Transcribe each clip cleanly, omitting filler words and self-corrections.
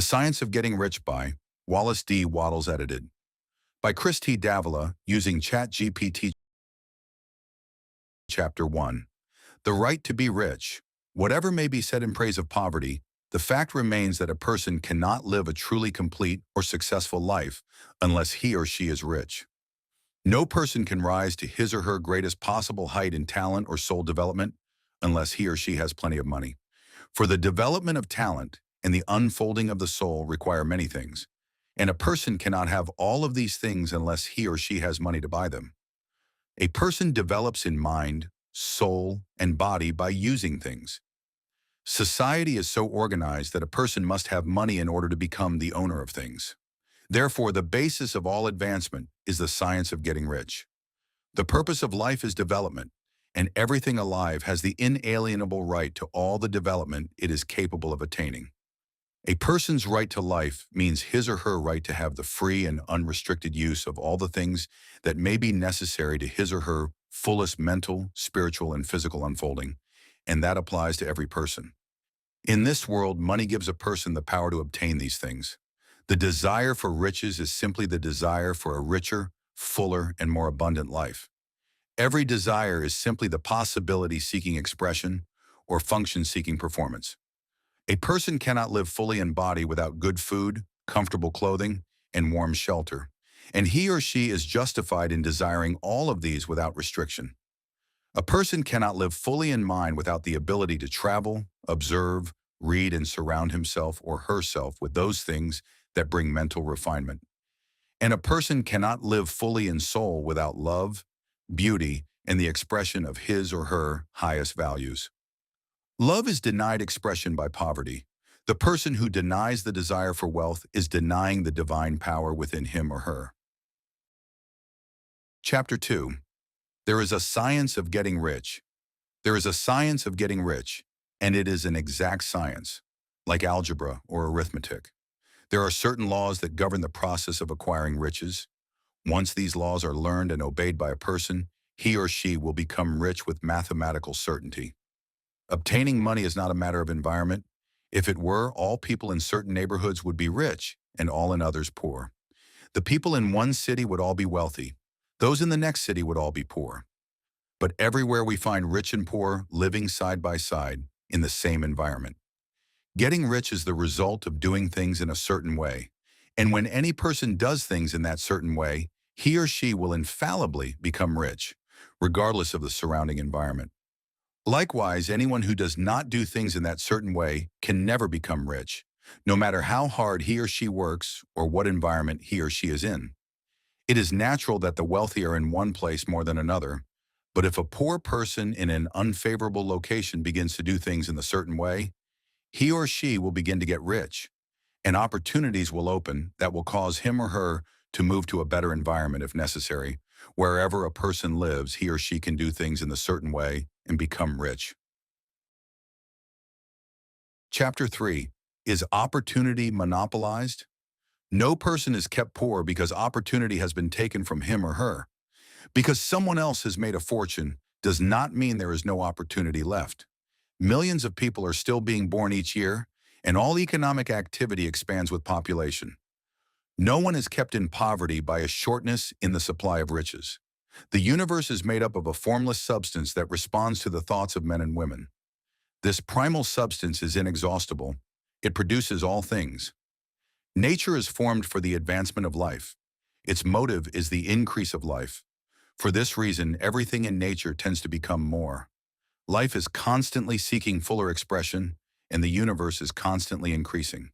The Science of Getting Rich by Wallace D. Wattles edited. By Chris T. Davila using ChatGPT. Chapter 1. The Right to be Rich. Whatever may be said in praise of poverty, the fact remains that a person cannot live a truly complete or successful life unless he or she is rich. No person can rise to his or her greatest possible height in talent or soul development unless he or she has plenty of money. For the development of talent and the unfolding of the soul require many things, and a person cannot have all of these things unless he or she has money to buy them. A person develops in mind, soul, and body by using things. Society is so organized that a person must have money in order to become the owner of things. Therefore, the basis of all advancement is the science of getting rich. The purpose of life is development, and everything alive has the inalienable right to all the development it is capable of attaining. A person's right to life means his or her right to have the free and unrestricted use of all the things that may be necessary to his or her fullest mental, spiritual, and physical unfolding, and that applies to every person. In this world, money gives a person the power to obtain these things. The desire for riches is simply the desire for a richer, fuller, and more abundant life. Every desire is simply the possibility seeking expression or function seeking performance. A person cannot live fully in body without good food, comfortable clothing, and warm shelter, and he or she is justified in desiring all of these without restriction. A person cannot live fully in mind without the ability to travel, observe, read, and surround himself or herself with those things that bring mental refinement. And a person cannot live fully in soul without love, beauty, and the expression of his or her highest values. Love is denied expression by poverty. The person who denies the desire for wealth is denying the divine power within him or her. Chapter 2. There is a science of getting rich. There is a science of getting rich, and it is an exact science, like algebra or arithmetic. There are certain laws that govern the process of acquiring riches. Once these laws are learned and obeyed by a person, he or she will become rich with mathematical certainty. Obtaining money is not a matter of environment. If it were, all people in certain neighborhoods would be rich and all in others poor. The people in one city would all be wealthy. Those in the next city would all be poor. But everywhere we find rich and poor living side by side in the same environment. Getting rich is the result of doing things in a certain way. And when any person does things in that certain way, he or she will infallibly become rich, regardless of the surrounding environment. Likewise, anyone who does not do things in that certain way can never become rich, no matter how hard he or she works or what environment he or she is in. It is natural that the wealthy are in one place more than another, but if a poor person in an unfavorable location begins to do things in a certain way, he or she will begin to get rich, and opportunities will open that will cause him or her to move to a better environment if necessary. Wherever a person lives, he or she can do things in a certain way and become rich. Chapter 3. Is opportunity monopolized? No person is kept poor because opportunity has been taken from him or her. Because someone else has made a fortune does not mean there is no opportunity left. Millions of people are still being born each year, and all economic activity expands with population. No one is kept in poverty by a shortness in the supply of riches. The universe is made up of a formless substance that responds to the thoughts of men and women. This primal substance is inexhaustible. It produces all things. Nature is formed for the advancement of life. Its motive is the increase of life. For this reason, everything in nature tends to become more. Life is constantly seeking fuller expression, and the universe is constantly increasing.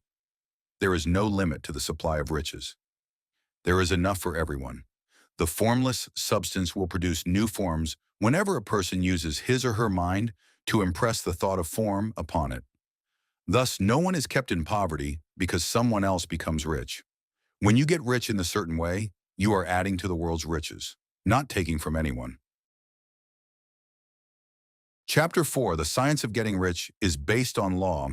There is no limit to the supply of riches. There is enough for everyone. The formless substance will produce new forms whenever a person uses his or her mind to impress the thought of form upon it. Thus, no one is kept in poverty because someone else becomes rich. When you get rich in a certain way, you are adding to the world's riches, not taking from anyone. Chapter 4. The Science of Getting Rich is based on law.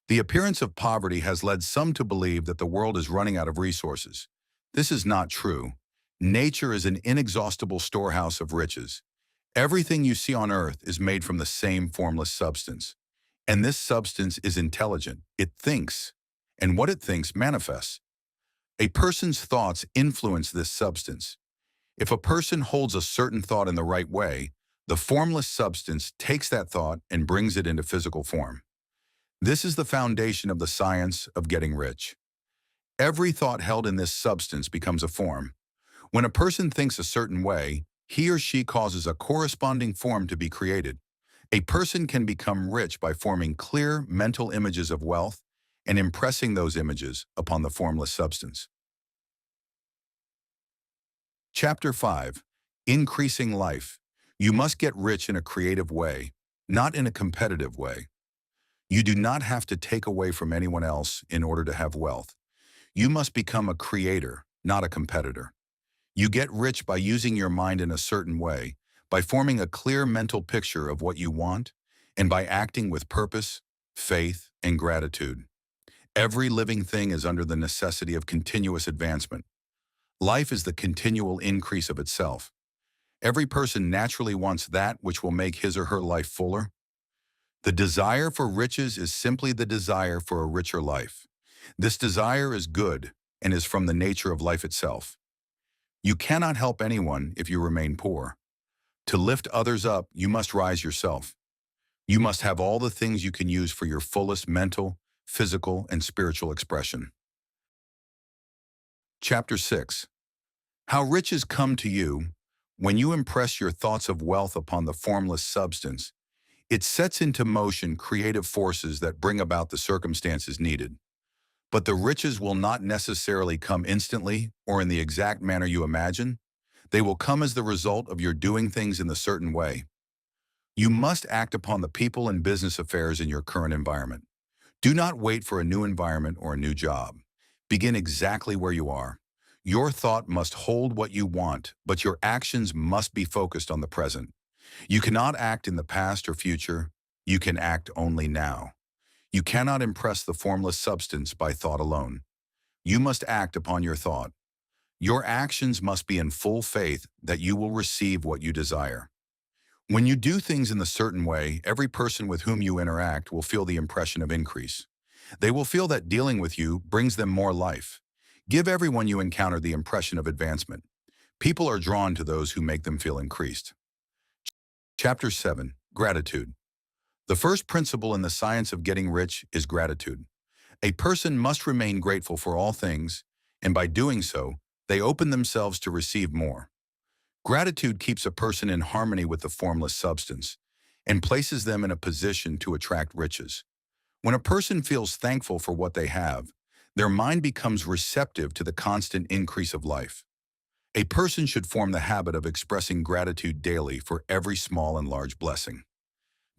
The appearance of poverty has led some to believe that the world is running out of resources. This is not true. Nature is an inexhaustible storehouse of riches. Everything you see on earth is made from the same formless substance. And this substance is intelligent. It thinks. and what it thinks manifests. A person's thoughts influence this substance. If a person holds a certain thought in the right way, the formless substance takes that thought and brings it into physical form. This is the foundation of the science of getting rich. Every thought held in this substance becomes a form. When a person thinks a certain way, he or she causes a corresponding form to be created. A person can become rich by forming clear mental images of wealth and impressing those images upon the formless substance. Chapter 5. Increasing Life. You must get rich in a creative way, not in a competitive way. You do not have to take away from anyone else in order to have wealth. You must become a creator, not a competitor. You get rich by using your mind in a certain way, by forming a clear mental picture of what you want, and by acting with purpose, faith, and gratitude. Every living thing is under the necessity of continuous advancement. Life is the continual increase of itself. Every person naturally wants that which will make his or her life fuller. The desire for riches is simply the desire for a richer life. This desire is good and is from the nature of life itself. You cannot help anyone if you remain poor. To lift others up, you must rise yourself. You must have all the things you can use for your fullest mental, physical, and spiritual expression. Chapter 6. How riches come to you. When you impress your thoughts of wealth upon the formless substance, it sets into motion creative forces that bring about the circumstances needed. But the riches will not necessarily come instantly or in the exact manner you imagine. They will come as the result of your doing things in a certain way. You must act upon the people and business affairs in your current environment. Do not wait for a new environment or a new job. Begin exactly where you are. Your thought must hold what you want, but your actions must be focused on the present. You cannot act in the past or future. You can act only now. You cannot impress the formless substance by thought alone. You must act upon your thought. Your actions must be in full faith that you will receive what you desire. When you do things in a certain way, every person with whom you interact will feel the impression of increase. They will feel that dealing with you brings them more life. Give everyone you encounter the impression of advancement. People are drawn to those who make them feel increased. Chapter 7. Gratitude. The first principle in the science of getting rich is gratitude. A person must remain grateful for all things, and by doing so, they open themselves to receive more. Gratitude keeps a person in harmony with the formless substance and places them in a position to attract riches. When a person feels thankful for what they have, their mind becomes receptive to the constant increase of life. A person should form the habit of expressing gratitude daily for every small and large blessing.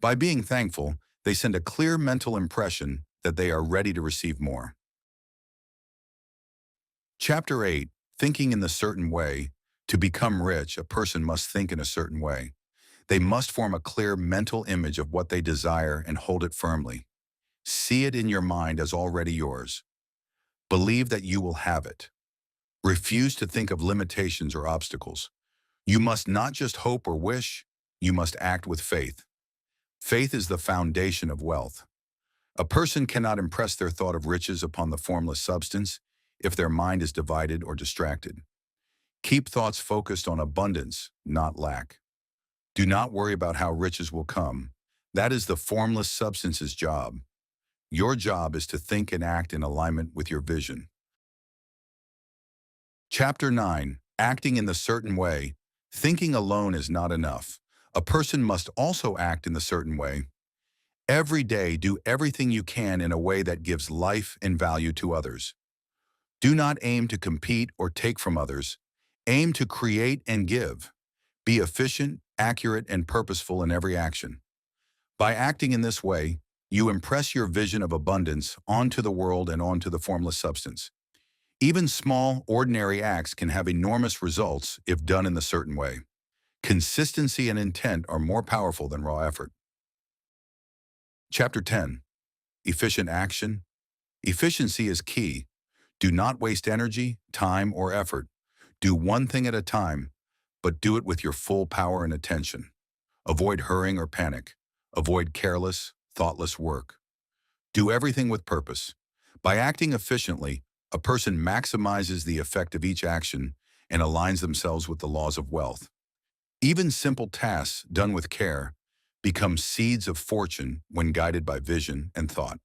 By being thankful, they send a clear mental impression that they are ready to receive more. Chapter 8. Thinking in the certain way. To become rich, a person must think in a certain way. They must form a clear mental image of what they desire and hold it firmly. See it in your mind as already yours. Believe that you will have it. Refuse to think of limitations or obstacles. You must not just hope or wish, you must act with faith. Faith is the foundation of wealth. A person cannot impress their thought of riches upon the formless substance if their mind is divided or distracted. Keep thoughts focused on abundance, not lack. Do not worry about how riches will come. That is the formless substance's job. Your job is to think and act in alignment with your vision. Chapter 9. Acting in the certain way. Thinking alone is not enough. A person must also act in the certain way. Every day, do everything you can in a way that gives life and value to others. Do not aim to compete or take from others. Aim to create and give. Be efficient, accurate, and purposeful in every action. By acting in this way, you impress your vision of abundance onto the world and onto the formless substance. Even small, ordinary acts can have enormous results if done in the certain way. Consistency and intent are more powerful than raw effort. Chapter 10. Efficient action. Efficiency is key. Do not waste energy, time, or effort. Do one thing at a time, but do it with your full power and attention. Avoid hurrying or panic. Avoid careless, thoughtless work. Do everything with purpose. By acting efficiently, a person maximizes the effect of each action and aligns themselves with the laws of wealth. Even simple tasks done with care become seeds of fortune when guided by vision and thought.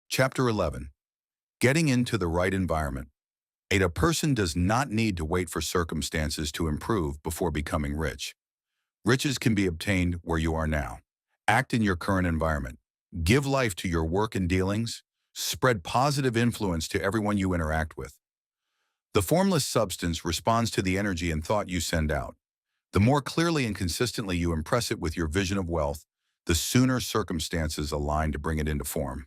Chapter 11. Getting into the right environment. A person does not need to wait for circumstances to improve before becoming rich. Riches can be obtained where you are now. Act in your current environment. Give life to your work and dealings. Spread positive influence to everyone you interact with. The formless substance responds to the energy and thought you send out. The more clearly and consistently you impress it with your vision of wealth, the sooner circumstances align to bring it into form.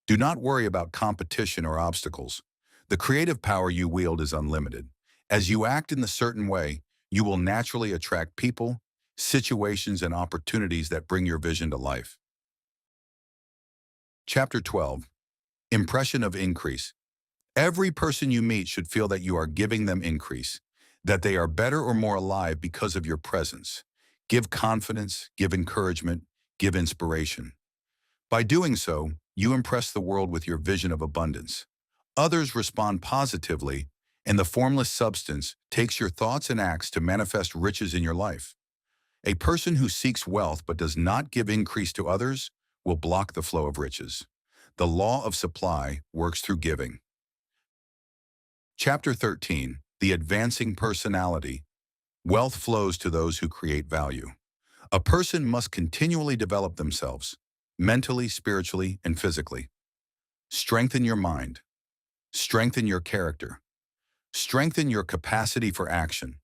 Do not worry about competition or obstacles. The creative power you wield is unlimited. As you act in a certain way, you will naturally attract people, situations, and opportunities that bring your vision to life. Chapter 12. Impression of increase. Every person you meet should feel that you are giving them increase, that they are better or more alive because of your presence. Give confidence, give encouragement, give inspiration. By doing so, you impress the world with your vision of abundance. Others respond positively, and the formless substance takes your thoughts and acts to manifest riches in your life. A person who seeks wealth but does not give increase to others will block the flow of riches. The law of supply works through giving. Chapter 13. The Advancing Personality. Wealth flows to those who create value. A person must continually develop themselves, mentally, spiritually, and physically. Strengthen your mind. Strengthen your character. Strengthen your capacity for action.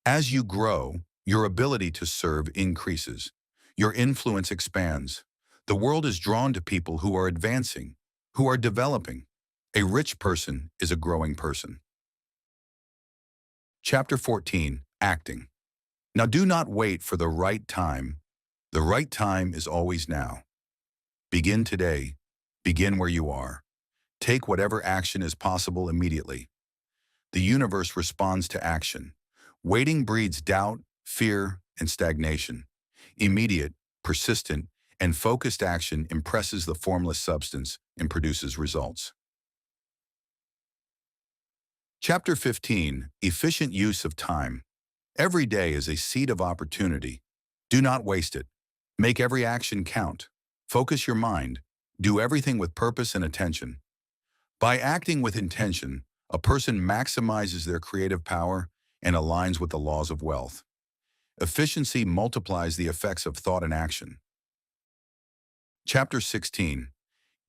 As you grow, your ability to serve increases. Your influence expands. The world is drawn to people who are advancing, who are developing. A rich person is a growing person. Chapter 14. Acting. Now do not wait for the right time. The right time is always now. Begin today. Begin where you are. Take whatever action is possible immediately. The universe responds to action. Waiting breeds doubt, fear, and stagnation. Immediate, persistent, and focused action impresses the formless substance and produces results. Chapter 15. Efficient use of time. Every day is a seed of opportunity. Do not waste it. Make every action count. Focus your mind. Do everything with purpose and attention. By acting with intention, a person maximizes their creative power and aligns with the laws of wealth. Efficiency multiplies the effects of thought and action. Chapter 16.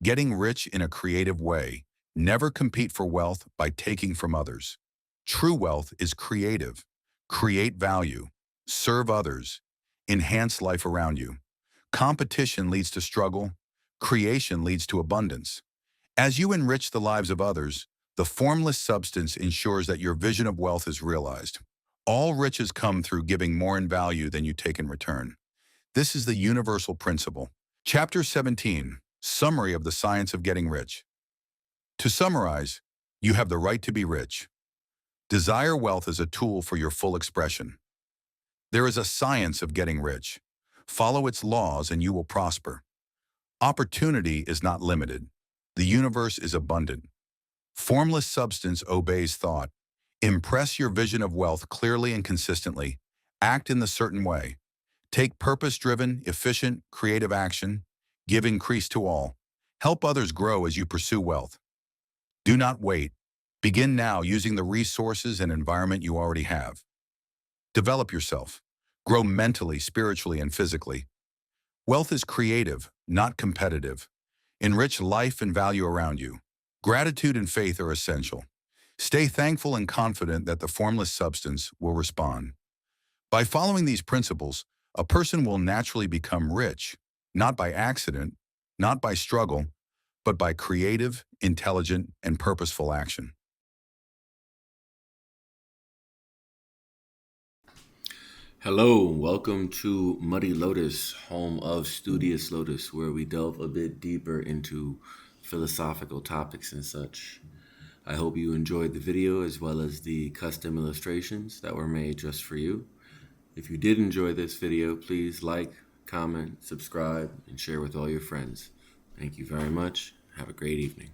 Getting rich in a creative way. Never compete for wealth by taking from others. True wealth is creative. Create value. Serve others. Enhance life around you. Competition leads to struggle. Creation leads to abundance. As you enrich the lives of others, the formless substance ensures that your vision of wealth is realized. All riches come through giving more in value than you take in return. This is the universal principle. Chapter 17. Summary of the Science of Getting Rich. To summarize, you have the right to be rich. Desire wealth as a tool for your full expression. There is a science of getting rich. Follow its laws and you will prosper. Opportunity is not limited. The universe is abundant. Formless substance obeys thought. Impress your vision of wealth clearly and consistently. Act in the certain way. Take purpose-driven, efficient, creative action. Give increase to all. Help others grow as you pursue wealth. Do not wait. Begin now using the resources and environment you already have. Develop yourself. Grow mentally, spiritually, and physically. Wealth is creative, not competitive. Enrich life and value around you. Gratitude and faith are essential. Stay thankful and confident that the formless substance will respond. By following these principles, a person will naturally become rich, not by accident, not by struggle, but by creative, intelligent, and purposeful action. Hello, welcome to Muddy Lotus, home of Studious Lotus, where we delve a bit deeper into philosophical topics and such. I hope you enjoyed the video as well as the custom illustrations that were made just for you. If you did enjoy this video, please like, comment, subscribe, and share with all your friends. Thank you very much. Have a great evening.